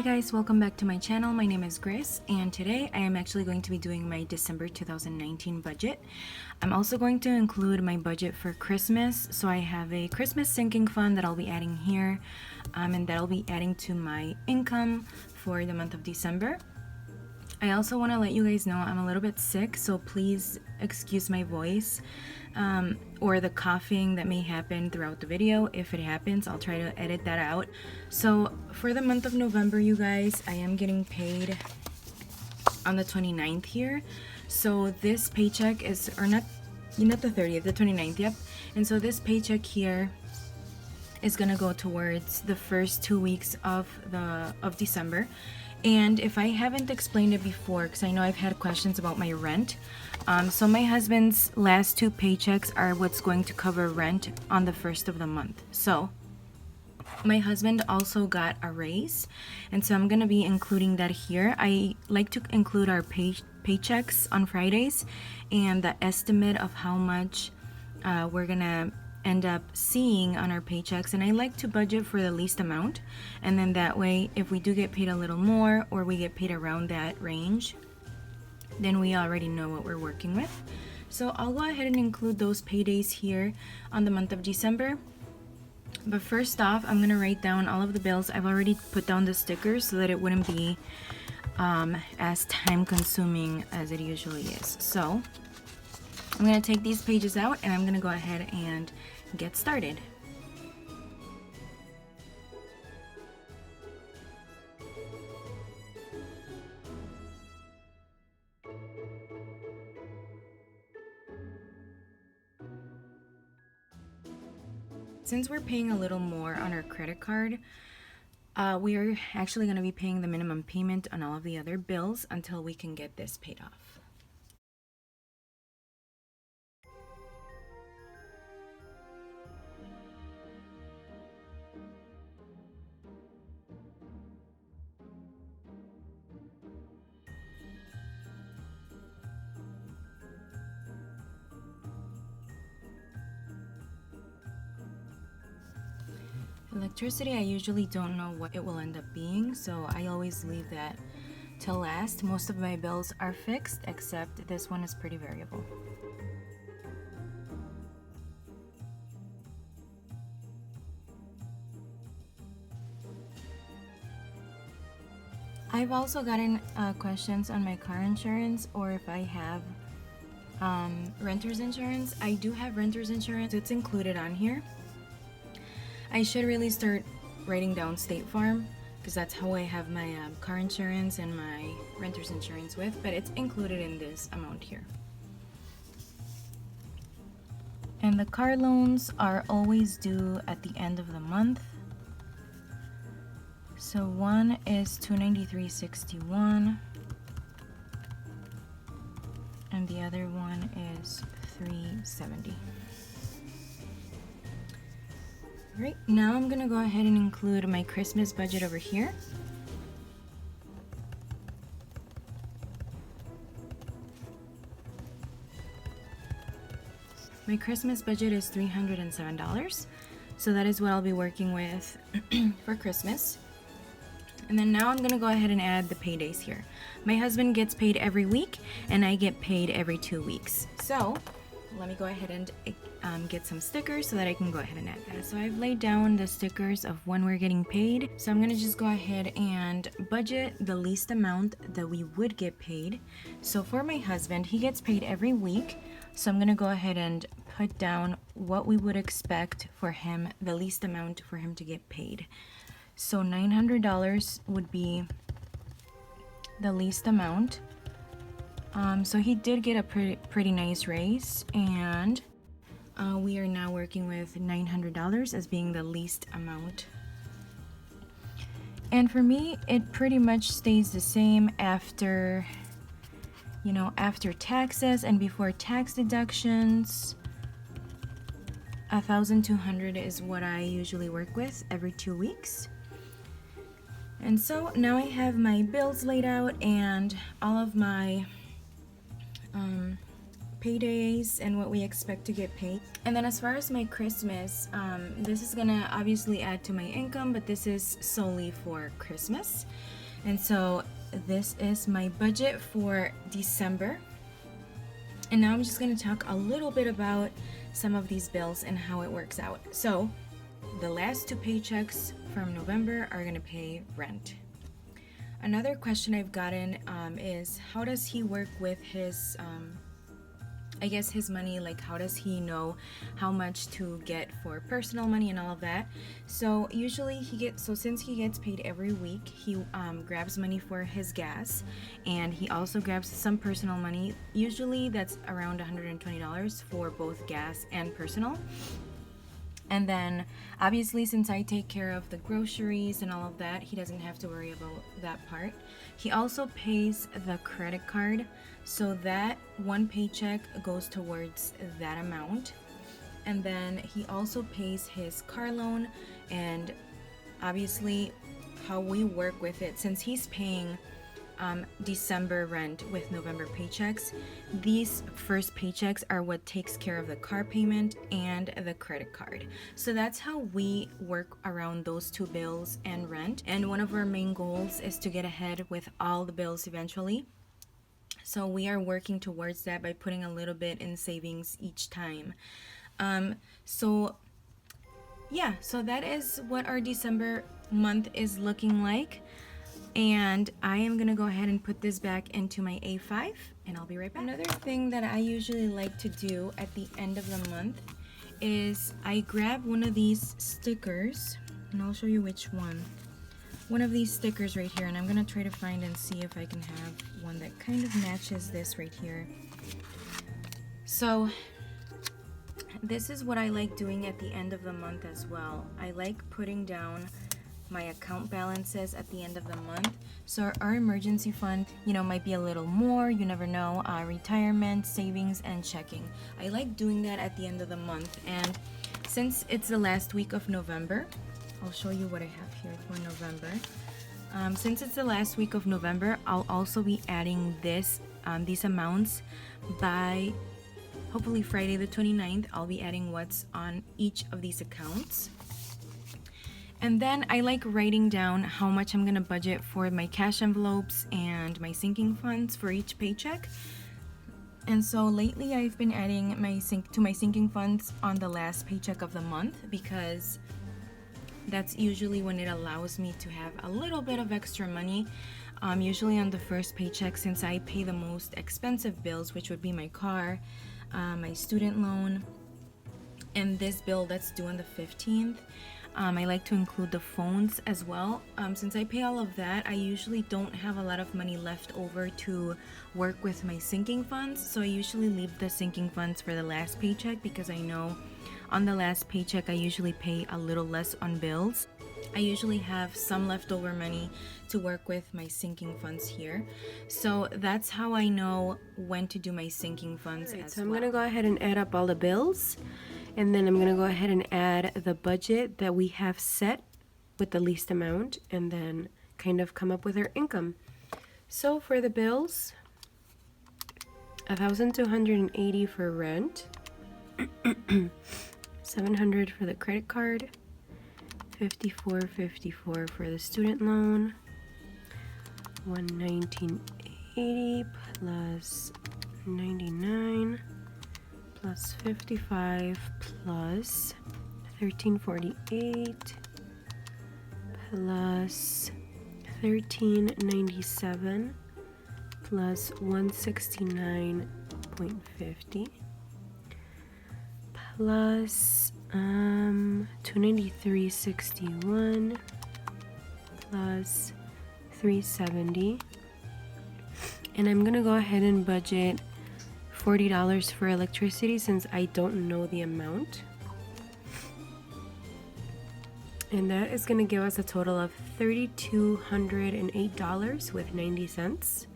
Hi guys, welcome back to my channel. My name is Grace and today I am actually going to be doing my December 2019 budget. I'm also going to include my budget for Christmas. So I have a Christmas sinking fund that I'll be adding here and that I'll be adding to my income for the month of December. I also want to let you guys know I'm a little bit sick, so please excuse my voice or the coughing that may happen throughout the video. If it happens, I'll try to edit that out. So for the month of November, you guys, I am getting paid on the 29th here. So this paycheck is, or not the 30th, the 29th, yep. And so this paycheck here is gonna go towards the first 2 weeks of December. And if I haven't explained it before, because I know I've had questions about my rent, so my husband's last 2 paychecks are what's going to cover rent on the first of the month. So my husband also got a raise, and so I'm gonna be including that here. I like to include our paychecks on Fridays and the estimate of how much we're gonna end up seeing on our paychecks, and I like to budget for the least amount, and then that way if we do get paid a little more or we get paid around that range, then we already know what we're working with. So I'll go ahead and include those paydays here on the month of December. But first off, I'm gonna write down all of the bills. I've already put down the stickers so that it wouldn't be as time consuming as it usually is. So I'm going to take these pages out and I'm going to go ahead and get started. Since we're paying a little more on our credit card, we are actually going to be paying the minimum payment on all of the other bills until we can get this paid off. Electricity, I usually don't know what it will end up being, so I always leave that till last. Most of my bills are fixed, except this one is pretty variable. I've also gotten questions on my car insurance, or if I have renter's insurance. I do have renter's insurance. It's included on here. I should really start writing down State Farm, because that's how I have my car insurance and my renter's insurance with, but it's included in this amount here. And the car loans are always due at the end of the month. So one is $293.61 and the other one is $370. Right, now I'm gonna go ahead and include my Christmas budget over here. My Christmas budget is $307, so that is what I'll be working with for Christmas. And then now I'm gonna go ahead and add the paydays here. My husband gets paid every week and I get paid every 2 weeks. So let me go ahead and get some stickers so that I can go ahead and add that. So I've laid down the stickers of when we're getting paid. So I'm gonna just go ahead and budget the least amount that we would get paid. So for my husband, he gets paid every week. So I'm gonna go ahead and put down what we would expect for him, the least amount for him to get paid. So $900 would be the least amount. So he did get a pretty nice raise, and we are now working with $900 as being the least amount. And for me, it pretty much stays the same after, you know, after taxes and before tax deductions. $1,200 is what I usually work with every 2 weeks. And so now I have my bills laid out and all of my paydays and what we expect to get paid. And then as far as my Christmas, this is gonna obviously add to my income, but this is solely for Christmas. And so this is my budget for December. And now I'm just gonna talk a little bit about some of these bills and how it works out. So the last 2 paychecks from November are gonna pay rent. Another question I've gotten is how does he work with his I guess his money, like how does he know how much to get for personal money and all of that. So usually since he gets paid every week, he grabs money for his gas, and he also grabs some personal money. Usually that's around $120 for both gas and personal. And then obviously since I take care of the groceries and all of that, he doesn't have to worry about that part. He also pays the credit card, so that 1 paycheck goes towards that amount. And then he also pays his car loan, and obviously how we work with it, since he's paying December rent with November paychecks, these first paychecks are what takes care of the car payment and the credit card. So that's how we work around those 2 bills and rent. And one of our main goals is to get ahead with all the bills eventually. So we are working towards that by putting a little bit in savings each time. So that is what our December month is looking like. And I am gonna go ahead and put this back into my A5, and I'll be right back. Another thing that I usually like to do at the end of the month is I grab one of these stickers, and I'll show you which one. One of these stickers right here, and I'm gonna try to find and see if I can have one that kind of matches this right here. So this is what I like doing at the end of the month as well. I like putting down my account balances at the end of the month. So our emergency fund, might be a little more, you never know, retirement, savings, and checking. I like doing that at the end of the month. And since it's the last week of November, I'll show you what I have here for November. Since it's the last week of November, I'll also be adding these amounts by hopefully Friday the 29th. I'll be adding what's on each of these accounts. And then I like writing down how much I'm gonna budget for my cash envelopes and my sinking funds for each paycheck. And so lately I've been adding my sinking funds on the last paycheck of the month, because that's usually when it allows me to have a little bit of extra money. Usually on the first paycheck, since I pay the most expensive bills, which would be my car, my student loan, and this bill that's due on the 15th. I like to include the phones as well. Since I pay all of that, I usually don't have a lot of money left over to work with my sinking funds. So I usually leave the sinking funds for the last paycheck, because I know on the last paycheck I usually pay a little less on bills. I usually have some leftover money to work with my sinking funds here. So that's how I know when to do my sinking funds. Right, so I'm gonna go ahead and add up all the bills, and then I'm gonna go ahead and add the budget that we have set with the least amount, and then kind of come up with our income. So for the bills, 1,280 for rent, 700 for the credit card, 54.54 for the student loan, 119.80 plus 99 plus 55 plus 1348 plus 1397 plus 169.50 plus 293.61 plus 370. And I'm gonna go ahead and budget $40 for electricity, since I don't know the amount. And that is gonna give us a total of $3,208 with 90 cents.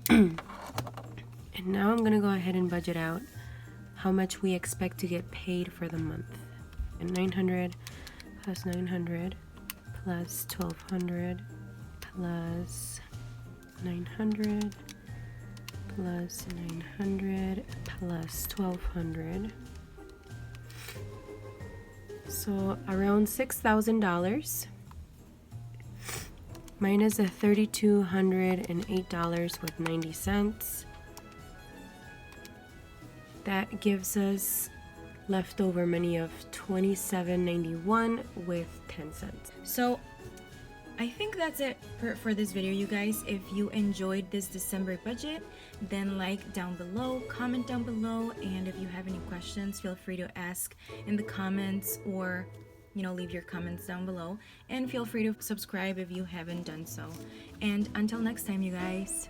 And now I'm gonna go ahead and budget out how much we expect to get paid for the month. And 900 plus 900 plus 1200 plus 900 plus 900 plus 1200. So around $6,000 minus the $3,208.90. That gives us leftover money of $27.91 with 10 cents. So I think that's it for this video, you guys. If you enjoyed this December budget, then like down below, comment down below, and if you have any questions, feel free to ask in the comments, or leave your comments down below, and feel free to subscribe if you haven't done so. And until next time, you guys.